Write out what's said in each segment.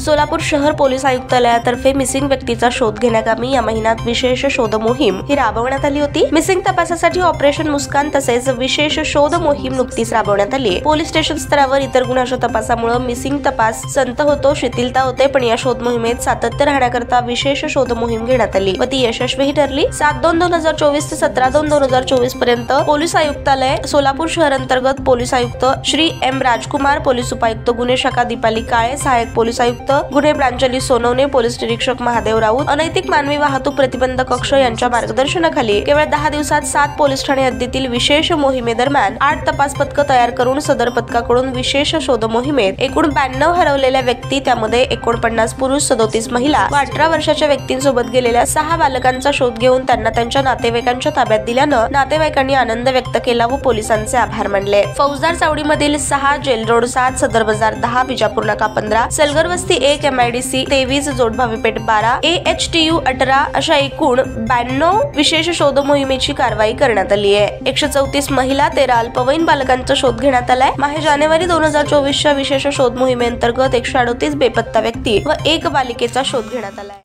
सोलापूर शहर police आयुक्तालयातर्फे missing व्यक्तीचा शोध घेण्याकामी या महिन्यात विशेष शोध मोहीम ही राबवण्यात आली होती। मिसिंग तपासासाठी ऑपरेशन मुस्कान तसेच विशेष शोध मोहीम नुकतीच राबवण्यात आली। पोलीस स्टेशन स्तरावर इतर गुन्ह्याच्या तपासामुळे मिसिंग तपास संत होतो, शिथिलता होते, पण या शोध मोहिमेत सातत्य राहण्याकरता विशेष शोध मोहीम घेण्यात आली व ती यशस्वी ठरली। 7/2/2024 ते 17/2/2024 पर्यंत पोलीस आयुक्तालय सोलापूर शहर अंतर्गत पोलीस आयुक्त श्री एम राजकुमार, पोलीस उपायुक्त गुन्हे शाखा दीपाली काळे, सहाय्यक पोलीस आयुक्त गुन्हे प्रांजली सोनवणे, पोलीस निरीक्षक महादेव राऊत, अनैतिक मानवी वाहतूक प्रतिबंधक कक्ष यांच्या मार्गदर्शनाखाली केवळ 10 दिवसात 7 पोलीस ठाणे हद्दीतील विशेष मोहिमेदरम्यान 8 तपास पथकं तयार करून सदर पथकाकडून विशेष शोध मोहिमेत एकूण 92 हरवलेल्या व्यक्ती, त्यामध्ये 49 पुरुष, 37 महिला व 18 वर्षाच्या व्यक्तींसोबत गेलेल्या 6 बालकांचा शोध घेऊन त्यांना त्यांच्या नातेवाईकांच्या ताब्यात दिल्यानं नातेवाईकांनी आनंद व्यक्त केला व पोलिसांचे आभार मानले। फौजदार चावडीमधील 6, जेल रोड 7, सदर बाजार 10, बिजापूर नाका 15, सलगर वस्ती 1, MIDC 23, जोडभावी पेठ 12, AHTU 18 अशा एकूण 92 विशेष शोध मोहिमेची कारवाई करण्यात आली आहे। 134 महिला, 13 अल्पवयीन बालकांचा शोध घेण्यात आलाय। माहे जानेवारी 2024च्या विशेष शोध मोहिमेअंतर्गत 138 बेपत्ता व्यक्ती व 1 बालिकेचा शोध घेण्यात आलाय।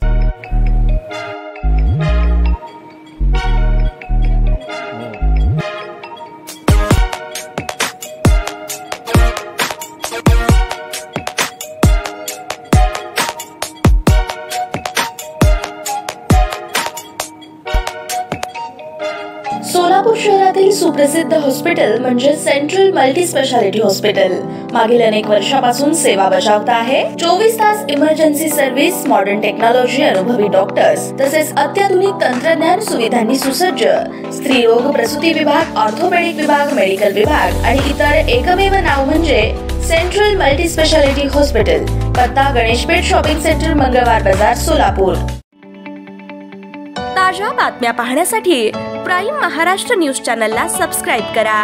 सोलापूर शहरातील सुप्रसिद्ध हॉस्पिटल म्हणजे सेंट्रल मल्टी स्पेशालिटी हॉस्पिटल मागील अनेक वर्षापासून सेवा बजावत आहे। 24 तास इमर्जन्सी सर्व्हिस, मॉडर्न टेक्नॉलॉजी, अनुभवी डॉक्टर्स तसेच अत्याधुनिक तंत्रज्ञान सुविधांनी सुसज्ज स्त्रीरोग प्रसूती विभाग, ऑर्थोपेडिक विभाग, मेडिकल विभाग आणि इतर एकमेव नाव म्हणजे सेंट्रल मल्टी स्पेशालिटी हॉस्पिटल। पत्ता गणेशपेठ शॉपिंग सेंटर, मंगळवार बाजार, सोलापूर। ताज्या बातम्या पाहण्यासाठी प्राईम महाराष्ट्र न्यूज चॅनलला सबस्क्राईब करा।